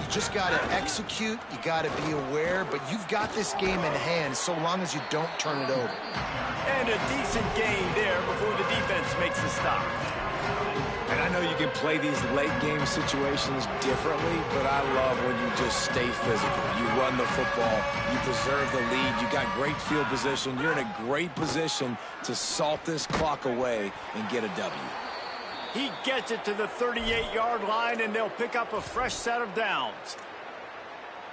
You just got to execute. You got to be aware, but you've got this game in hand so long as you don't turn it over. And a decent gain there before the defense makes the stop. And I know you can play these late game situations differently, but I love when you just stay physical. You run the football, you preserve the lead, you got great field position. You're in a great position to salt this clock away and get a W. He gets it to the 38-yard line, and they'll pick up a fresh set of downs.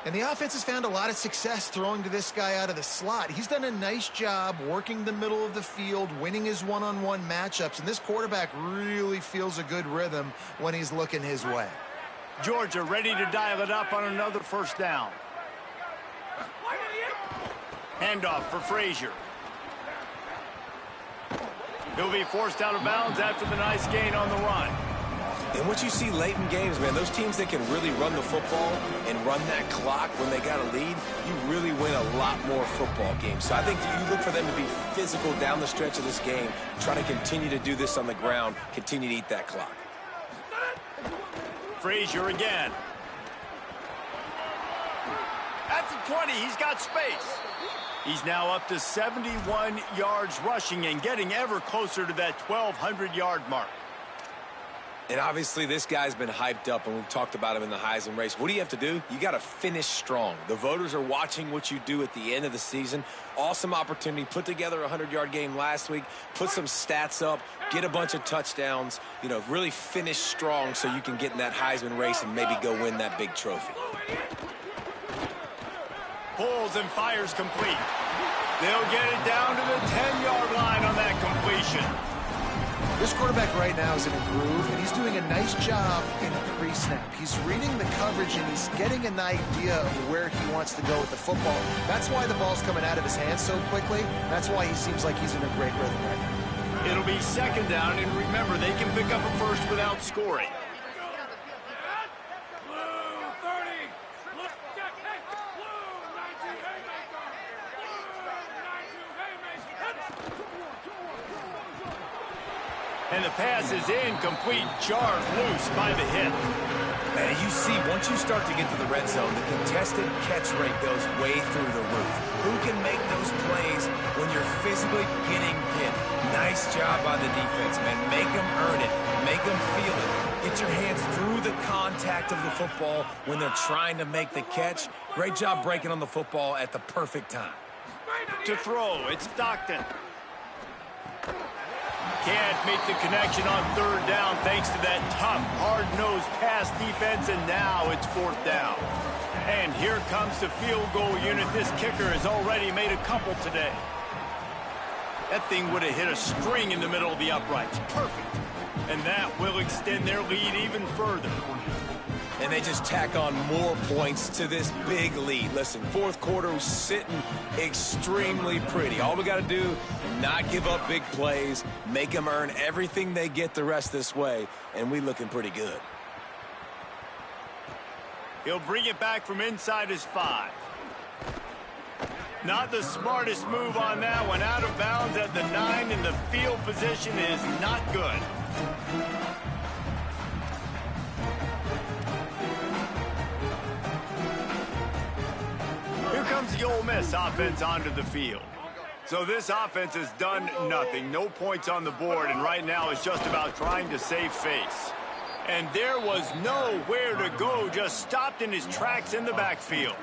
And the offense has found a lot of success throwing to this guy out of the slot. He's done a nice job working the middle of the field, winning his one-on-one matchups, and this quarterback really feels a good rhythm when he's looking his way. Georgia ready to dial it up on another 1st down. Handoff for Frazier. He'll be forced out of bounds after the nice gain on the run. And what you see late in games, man, those teams that can really run the football and run that clock when they got a lead, you really win a lot more football games. So I think you look for them to be physical down the stretch of this game, try to continue to do this on the ground, continue to eat that clock. Frazier again. At the 20, he's got space. He's now up to 71 yards rushing and getting ever closer to that 1,200-yard mark. And obviously this guy's been hyped up, and we've talked about him in the Heisman race. What do you have to do? You got to finish strong. The voters are watching what you do at the end of the season. Awesome opportunity. Put together a 100-yard game last week. Put some stats up. Get a bunch of touchdowns. You know, really finish strong so you can get in that Heisman race and maybe go win that big trophy. Pulls and fires complete. They'll get it down to the 10-yard line on that completion. This quarterback right now is in a groove, and he's doing a nice job in pre-snap. He's reading the coverage, and he's getting an idea of where he wants to go with the football. That's why the ball's coming out of his hands so quickly. That's why he seems like he's in a great rhythm right now. It'll be 2nd down, and remember, they can pick up a first without scoring. And the pass is incomplete, jarred loose by the hit. And you see, once you start to get to the red zone, the contested catch rate goes way through the roof. Who can make those plays when you're physically getting hit? Nice job by the defense, man. Make them earn it. Make them feel it. Get your hands through the contact of the football when they're trying to make the catch. Great job breaking on the football at the perfect time. To throw, it's Stockton. Can't make the connection on 3rd down thanks to that tough, hard-nosed pass defense, and now it's 4th down. And here comes the field goal unit. This kicker has already made a couple today. That thing would have hit a string in the middle of the uprights. Perfect. And that will extend their lead even further. and they just tack on more points to this big lead. Listen, fourth quarter was sitting extremely pretty. All we got to do, not give up big plays, make them earn everything they get the rest this way, and we looking pretty good. He'll bring it back from inside his 5. Not the smartest move on that one. Out of bounds at the 9, and the field position is not good. Here comes the Ole Miss offense onto the field. So this offense has done nothing. No points on the board, and right now it's just about trying to save face. And there was nowhere to go, just stopped in his tracks in the backfield.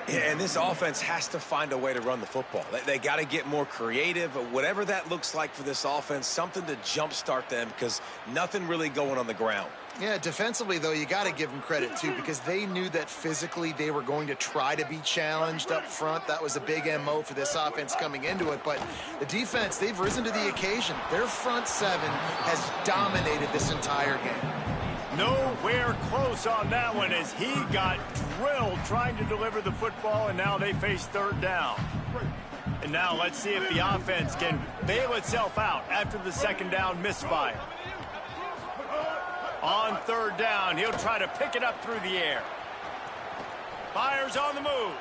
Yeah, and this offense has to find a way to run the football. They got to get more creative, whatever that looks like for this offense, something to jumpstart them because nothing really going on the ground. Yeah, defensively, though, you got to give them credit, too, because they knew that physically they were going to try to be challenged up front. That was a big MO for this offense coming into it. But the defense, they've risen to the occasion. Their front 7 has dominated this entire game. Nowhere close on that one as he got drilled trying to deliver the football, and now they face third down. And now let's see if the offense can bail itself out after the second down misfire. On third down, he'll try to pick it up through the air. Fires on the move.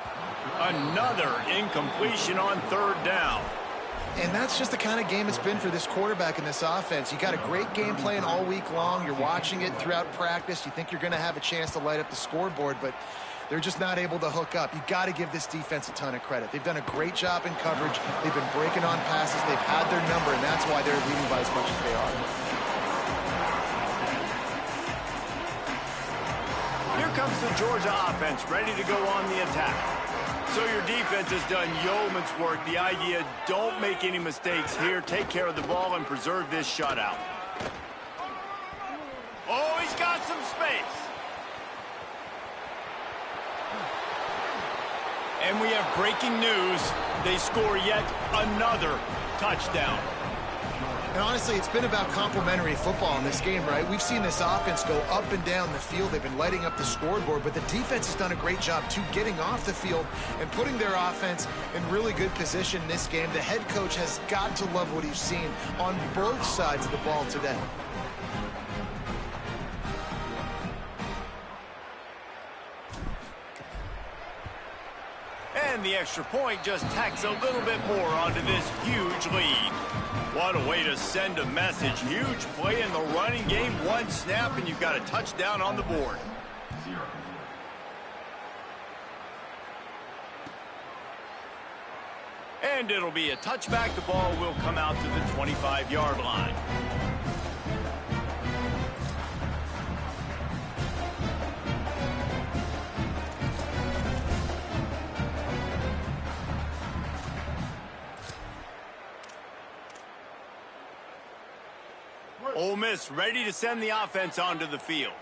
Another incompletion on third down. And that's just the kind of game it's been for this quarterback in this offense. You got a great game plan all week long. You're watching it throughout practice. You think you're going to have a chance to light up the scoreboard, but they're just not able to hook up. You got to give this defense a ton of credit. They've done a great job in coverage. They've been breaking on passes. They've had their number, and that's why they're leading by as much as they are. Here comes the Georgia offense, ready to go on the attack. So your defense has done yeoman's work. The idea, don't make any mistakes here. Take care of the ball and preserve this shutout. Oh, he's got some space. And we have breaking news. They score yet another touchdown. And honestly, it's been about complementary football in this game, right? We've seen this offense go up and down the field. They've been lighting up the scoreboard, but the defense has done a great job, too, getting off the field and putting their offense in really good position in this game. The head coach has got to love what he's seen on both sides of the ball today. And the extra point just tacks a little bit more onto this huge lead. What a way to send a message. Huge play in the running game. One snap, and you've got a touchdown on the board. And it'll be a touchback. The ball will come out to the 25-yard line. Ole Miss ready to send the offense onto the field.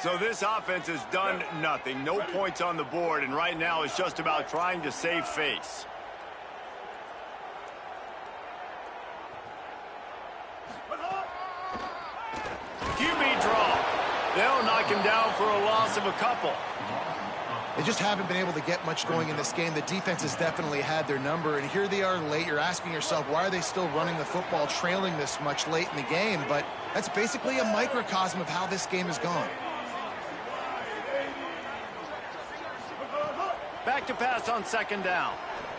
So this offense has done nothing. No points on the board, and right now it's just about trying to save face. QB draw. They'll knock him down for a loss of a couple. They just haven't been able to get much going in this game. The defense has definitely had their number, and here they are late. You're asking yourself, why are they still running the football, trailing this much late in the game? But that's basically a microcosm of how this game has gone. Back to pass on second down.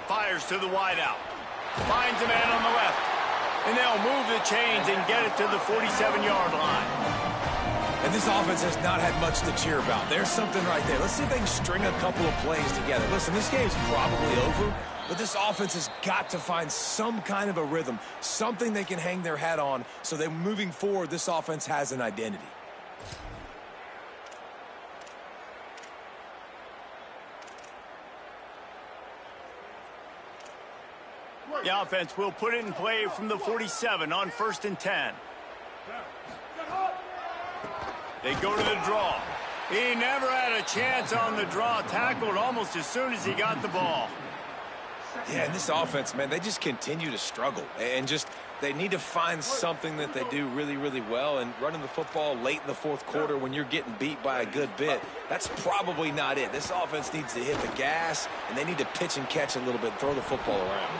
Fires to the wideout. Finds a man on the left. And they'll move the chains and get it to the 47-yard line. And this offense has not had much to cheer about. There's something right there. Let's see if they can string a couple of plays together. Listen, this game's probably over, but this offense has got to find some kind of a rhythm, something they can hang their hat on so that moving forward, this offense has an identity. The offense will put it in play from the 47 on 1st and 10. They go to the draw. He never had a chance on the draw. Tackled almost as soon as he got the ball. Yeah, and this offense, man, they just continue to struggle. And just they need to find something that they do really, really well. And running the football late in the fourth quarter when you're getting beat by a good bit, that's probably not it. This offense needs to hit the gas, and they need to pitch and catch a little bit, throw the football around.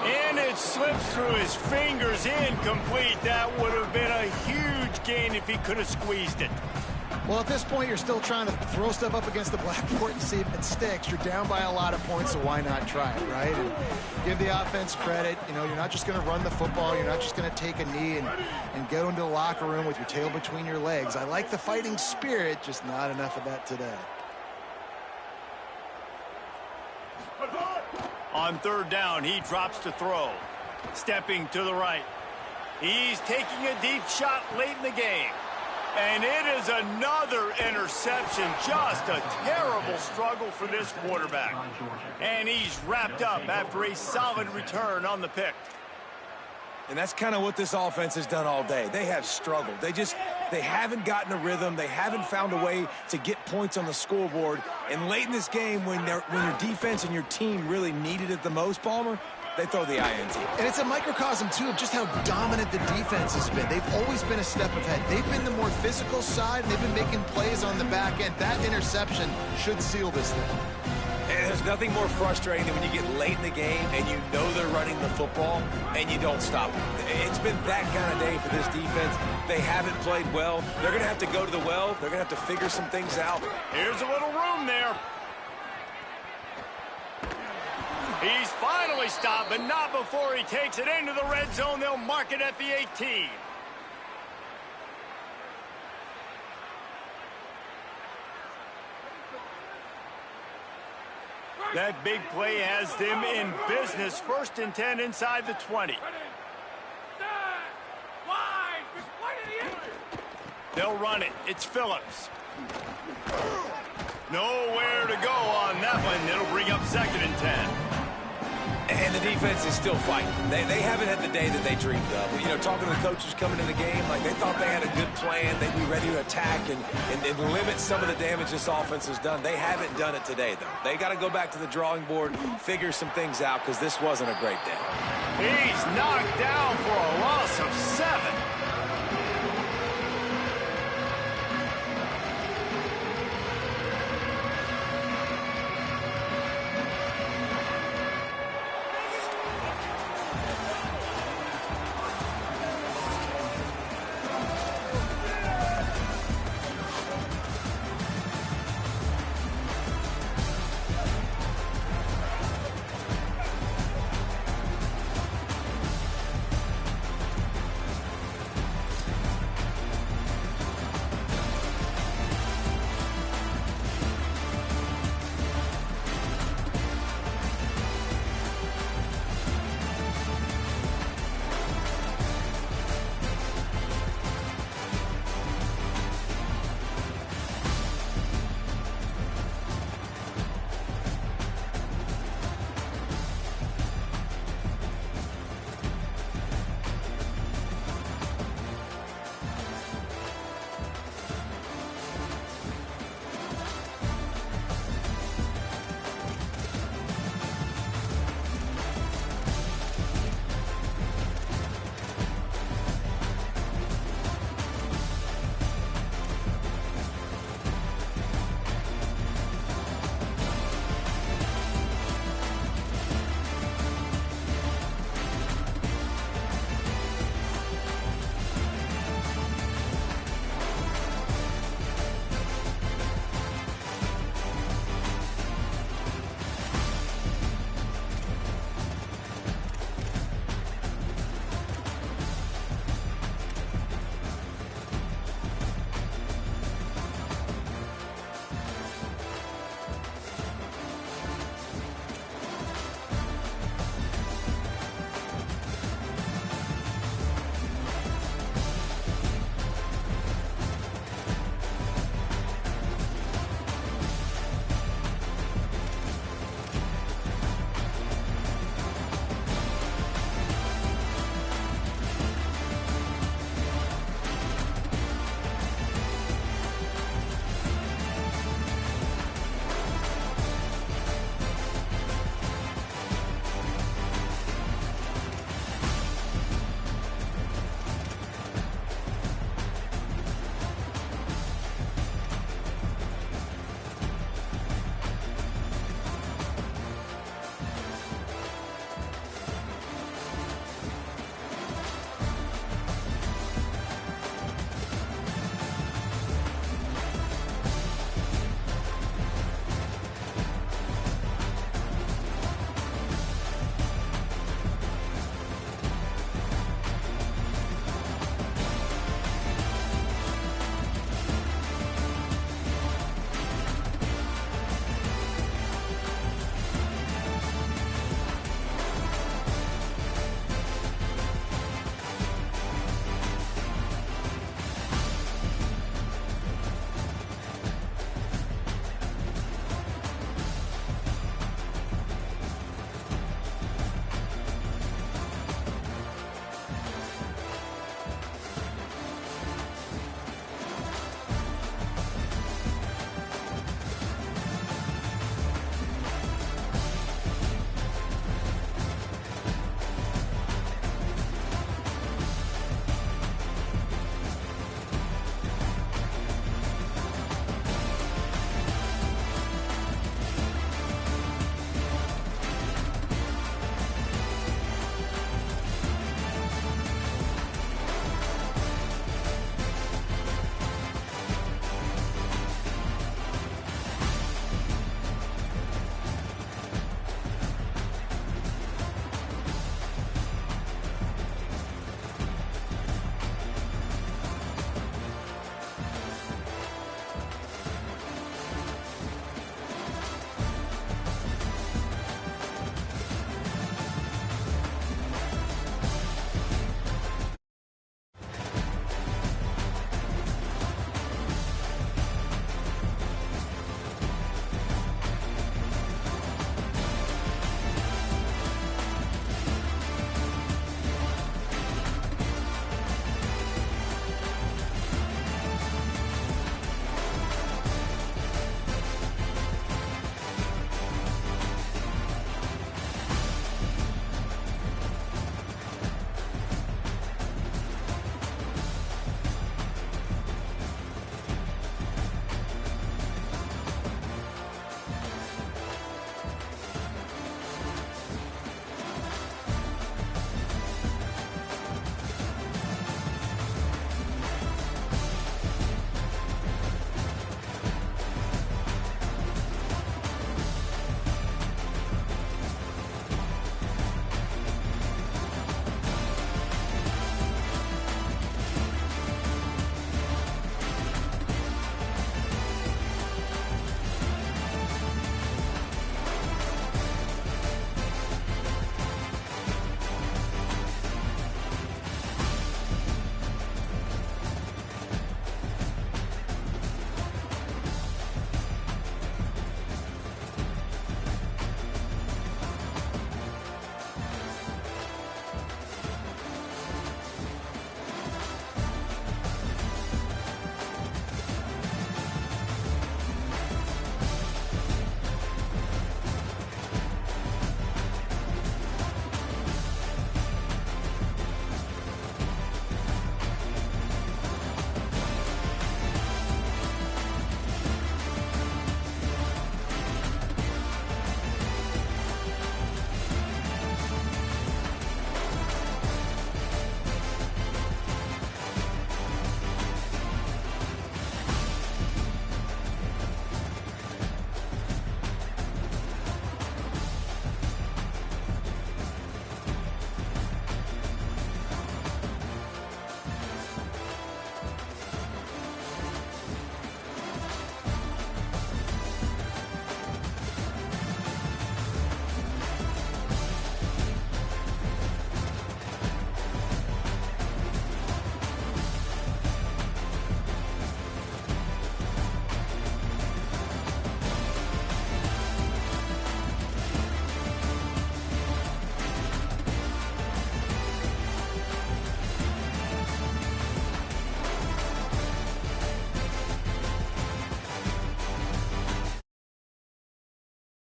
And it slips through his fingers, incomplete. That would have been a huge gain if he could have squeezed it. Well, at this point, you're still trying to throw stuff up against the blackboard and see if it sticks. You're down by a lot of points, so why not try it, right? And give the offense credit. You know, you're not just going to run the football. You're not just going to take a knee and go into the locker room with your tail between your legs. I like the fighting spirit, just not enough of that today. On third down, he drops to throw. Stepping to the right. He's taking a deep shot late in the game. And it is another interception. Just a terrible struggle for this quarterback. And he's wrapped up after a solid return on the pick. And that's kind of what this offense has done all day. They have struggled. They haven't gotten a rhythm. They haven't found a way to get points on the scoreboard. And late in this game, when your defense and your team really needed it the most, Palmer, they throw the INT. And it's a microcosm, too, of just how dominant the defense has been. They've always been a step ahead. They've been the more physical side, and they've been making plays on the back end. That interception should seal this thing. And there's nothing more frustrating than when you get late in the game and you know they're running the football and you don't stop them. It's been that kind of day for this defense. They haven't played well. They're going to have to go to the well. They're going to have to figure some things out. Here's a little room there. He's finally stopped, but not before he takes it into the red zone. They'll mark it at the 18. That big play has them in business. 1st and 10 inside the 20. They'll run it. It's Phillips. Nowhere to go on that one. It'll bring up 2nd and 10. And the defense is still fighting. They haven't had the day that they dreamed of. You know, talking to the coaches coming in the game, like they thought they had a good plan. They'd be ready to attack and limit some of the damage this offense has done. They haven't done it today, though. They got to go back to the drawing board, figure some things out, because this wasn't a great day. He's knocked down for a loss of 7.